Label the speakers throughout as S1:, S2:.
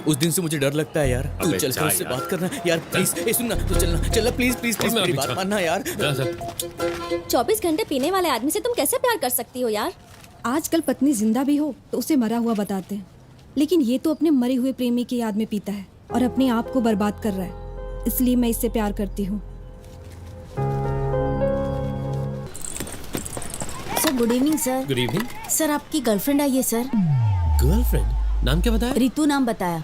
S1: उस दिन से मुझे डर लगता है यार। तू
S2: अबे
S1: चल
S2: जा
S1: कर उससे
S2: यार।
S1: बात करना यार प्लीज। ए सुनना तो चलना प्लीज प्लीज प्लीज
S2: मैं
S1: मेरी
S2: अभी
S1: बात
S2: चल।
S1: मानना यार।
S3: 24 घंटे पीने वाले आदमी से तुम कैसे प्यार कर सकती हो यार?
S4: आजकल पत्नी जिंदा भी हो तो उसे मरा हुआ बताते हैं, लेकिन ये तो अपने मरे हुए प्रेमी की याद में पीता है और अपने आप को बर्बाद कर रहा है। इसलिए मैं इससे प्यार करती हूँ।
S5: Sir good evening sir.
S2: Good evening.
S5: Sir आपकी गर्लफ्रेंड आई है सर।
S2: गर्लफ्रेंड? नाम क्या बताया?
S5: रितु नाम बताया।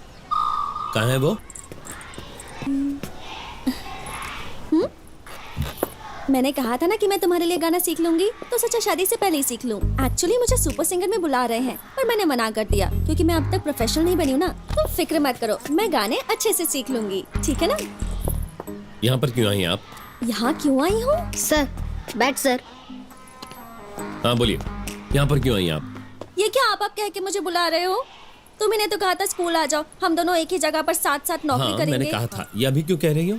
S2: कहाँ है वो?
S3: मैंने कहा था ना कि मैं तुम्हारे लिए गाना सीख लूंगी, तो सोचा शादी से पहले ही सीख लूं। एक्चुअली मुझे सुपर सिंगर में बुला रहे हैं, पर मैंने मना कर दिया क्योंकि मैं अब तक प्रोफेशनल नहीं बनी हूँ ना। तुम फिक्र मत करो, मैं गाने अच्छे से सीख लूंगी, ठीक है ना?
S2: यहाँ पर क्यों आई आप?
S3: यहाँ क्यों आई हूँ?
S5: सर बैठ सर।
S2: हाँ बोलिए, यहाँ पर क्यों आई आप?
S3: ये क्या आप कह के मुझे बुला रहे हो? तुम्ही ने तो कहा था स्कूल आ जाओ, हम दोनों एक ही जगह पर साथ साथ नौकरी
S2: हाँ
S3: करेंगे।
S2: मैंने कहा था, ये अभी क्यों कह रही हो?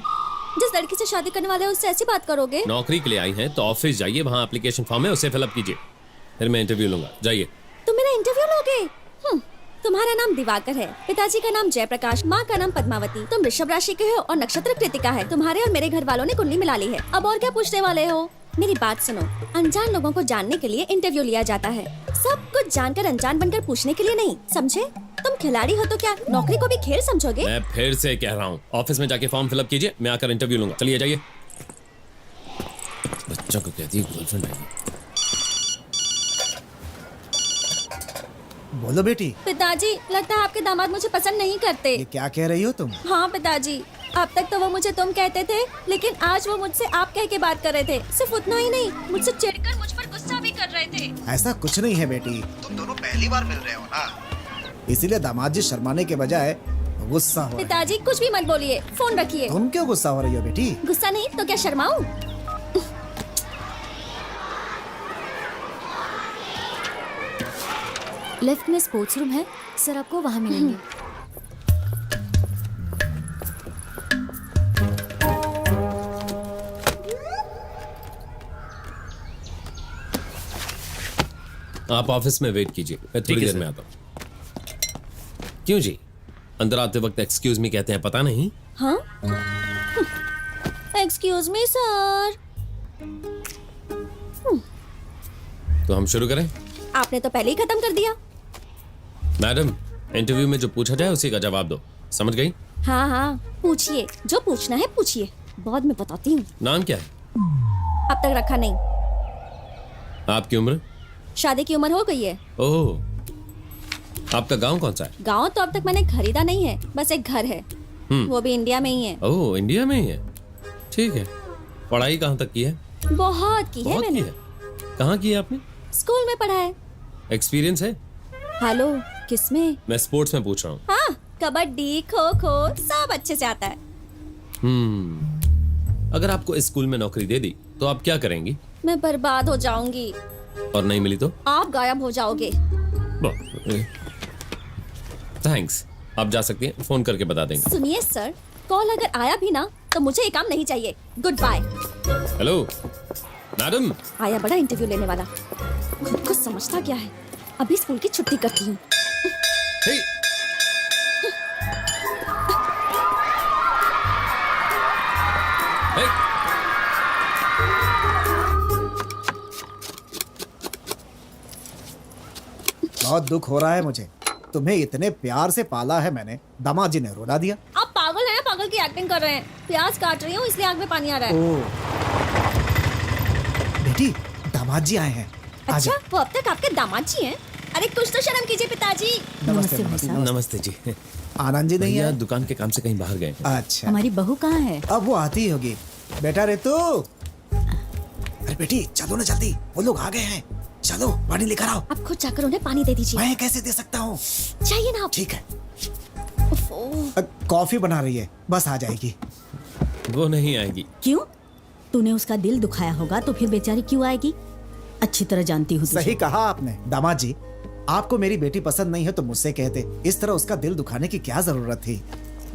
S3: जिस लड़की से शादी करने वाले हो उससे ऐसी बात करोगे?
S2: नौकरी के लिए आई हैं तो ऑफिस जाइए, वहाँ एप्लीकेशन फॉर्म है उसे फिलअप कीजिए, फिर मैं इंटरव्यू लूंगा। जाइए।
S3: तुम मेरा इंटरव्यू लोगे? तुम्हारा नाम दिवाकर है, पिताजी का नाम जयप्रकाश, माँ का नाम पद्मावती। तुम वृषभ राशि के हो और नक्षत्र कृतिका है। तुम्हारे और मेरे घर वालों ने कुंडली मिला ली है। अब और क्या पूछने वाले हो? मेरी बात सुनो, अनजान लोगों को जानने के लिए इंटरव्यू लिया जाता है, सब कुछ जानकर अनजान बनकर पूछने के लिए नहीं, समझे? तुम खिलाड़ी हो तो क्या नौकरी को भी खेल समझोगे?
S2: मैं फिर से कह रहा हूँ, ऑफिस में जाके फॉर्म फिलअप कीजिए, मैं आकर इंटरव्यू लूंगा। चलिए जाइए। बच्चों को कहती है गर्लफ्रेंड है।
S6: बोलो बेटी।
S3: पिताजी, लगता है आपके दामाद मुझे पसंद नहीं करते।
S6: ये क्या कह रही हो तुम?
S3: हाँ पिताजी, अब तक तो वो मुझे तुम कहते थे, लेकिन आज वो मुझसे आप कह के बात कर रहे थे। सिर्फ उतना ही नहीं, मुझसे चिढ़कर मुझ पर गुस्सा भी कर रहे थे।
S6: ऐसा कुछ नहीं है बेटी, तुम दोनों पहली बार मिल रहे हो ना, इसीलिए दामाद जी शर्माने के बजाय गुस्सा हो रहे हैं।
S3: पिताजी कुछ भी मत बोलिए, फोन रखिए।
S6: तुम क्यों गुस्सा हो रही हो बेटी?
S3: गुस्सा नहीं तो क्या शर्माऊं?
S5: लेफ्ट में स्पोर्ट्स रूम है सर, आपको वहाँ मिलेंगे।
S2: आप ऑफिस में वेट कीजिए, मैं थोड़ी
S1: ठीक है,
S2: देर
S1: सर।
S2: में आता हूँ। क्यों जी, अंदर आते वक्त एक्सक्यूज मी कहते हैं, पता नहीं?
S3: हाँ? Excuse me sir.
S2: तो हम शुरू करें?
S3: आपने तो पहले ही खत्म कर दिया।
S2: मैडम, इंटरव्यू में जो पूछा जाए उसी का जवाब दो, समझ गई?
S3: हाँ हाँ, पूछिए, जो पूछना है पूछिए, बाद में बताती हूँ।
S2: नाम क्या है?
S3: अब तक रखा नहीं।
S2: आपकी उम्र?
S3: शादी की उम्र हो गई है।
S2: ओह, आपका गांव कौन सा है?
S3: गांव तो अब तक मैंने खरीदा नहीं है, बस एक घर है, वो भी इंडिया में ही है।
S2: ओह, इंडिया में ही है, ठीक है। पढ़ाई कहाँ तक की है?
S3: बहुत की है
S2: बहुत की
S3: मैंने।
S2: है। कहाँ की है आपने?
S3: स्कूल में पढ़ा है।
S2: एक्सपीरियंस है?
S3: हेलो, किसमें?
S2: मैं स्पोर्ट्स में पूछ रहा हूँ।
S3: हाँ, कबड्डी, खो खो सब अच्छे से आता है।
S2: अगर आपको इस स्कूल में नौकरी दे दी तो आप क्या करेंगी?
S3: मैं बर्बाद हो जाऊंगी।
S2: और नहीं मिली तो?
S3: आप गायब हो जाओगे।
S2: थैंक्स, आप जा सकती हैं, फोन करके बता देंगे।
S3: सुनिए सर, कॉल अगर आया भी ना तो मुझे ये काम नहीं चाहिए। Good bye.
S2: Hello madam.
S3: आया बड़ा इंटरव्यू लेने वाला, खुद को समझता क्या है। अभी स्कूल की छुट्टी करती हूँ।
S2: हे, हे,
S6: बहुत दुख हो रहा है मुझे, तुम्हें इतने प्यार से पाला है मैंने, दामाद जी ने रुला दिया।
S3: आप पागल हैं, पागल की एक्टिंग कर रहे हैं। प्याज काट रही हूँ इसलिए आग में पानी आ रहा है।
S6: ओह बेटी, दामाद जी आए हैं।
S3: अच्छा,
S6: आजा।
S3: वो अब तक आपके दामाद जी हैं? अरे कुछ तो शर्म कीजिए पिताजी।
S6: नमस्ते
S5: भाई
S6: नमस्ते।
S5: साहब।
S2: नमस्ते जी।
S6: आनंद जी नहीं
S2: भैया
S6: है?
S2: दुकान के काम से कहीं बाहर गए।
S6: अच्छा,
S5: हमारी बहू कहाँ है?
S6: अब वो आती ही होगी। बेटा रितु, अरे बेटी चलो ना जल्दी, वो लोग आ गए हैं। चलो पानी लेकर आओ।
S3: आप खुद जाकर उन्हें पानी दे दीजिए।
S6: मैं कैसे दे सकता हूँ?
S3: चाहिए ना आप?
S6: ठीक है,
S3: उफ़,
S6: कॉफी बना रही है, बस आ जाएगी।
S2: वो नहीं आएगी।
S5: क्यों? तूने उसका दिल दुखाया होगा तो फिर बेचारी क्यों आएगी? अच्छी तरह जानती हूँ तुझे।
S6: सही कहा आपने। दामाद जी, आपको मेरी बेटी पसंद नहीं है तो मुझसे कहते, इस तरह उसका दिल दुखाने की क्या जरूरत थी?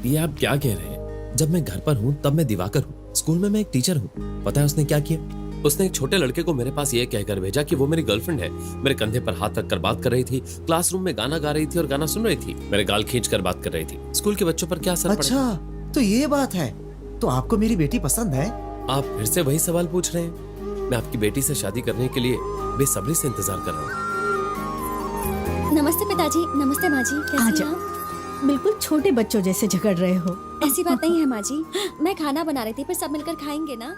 S2: ये आप क्या कह रहे हैं? जब मैं घर पर हूँ तब मैं दिवाकर हूँ, स्कूल में मैं एक टीचर हूँ। पता है उसने क्या किया? उसने एक छोटे लड़के को मेरे पास ये कहकर भेजा कि वो मेरी गर्लफ्रेंड है। मेरे कंधे पर हाथ रखकर बात कर रही थी, क्लासरूम में गाना गा रही थी और गाना सुन रही थी, मेरे गाल खींचकर बात कर रही थी। स्कूल के बच्चों पर क्या असर पड़ेगा?
S6: अच्छा तो ये बात है, तो आपको मेरी बेटी पसंद है?
S2: आप फिर से वही सवाल पूछ रहे हैं? मैं आपकी बेटी से शादी करने के लिए बेसब्री से इंतजार कर रहा हूँ।
S3: नमस्ते पिताजी, नमस्ते माँ जी,
S5: आ
S3: कैसी हैं
S5: जाओ।
S3: आप?
S5: बिल्कुल छोटे बच्चों जैसे झगड़ रहे हो।
S3: ऐसी बात नहीं है माँ जी, मैं खाना बना रही थी, फिर सब मिलकर खाएंगे ना।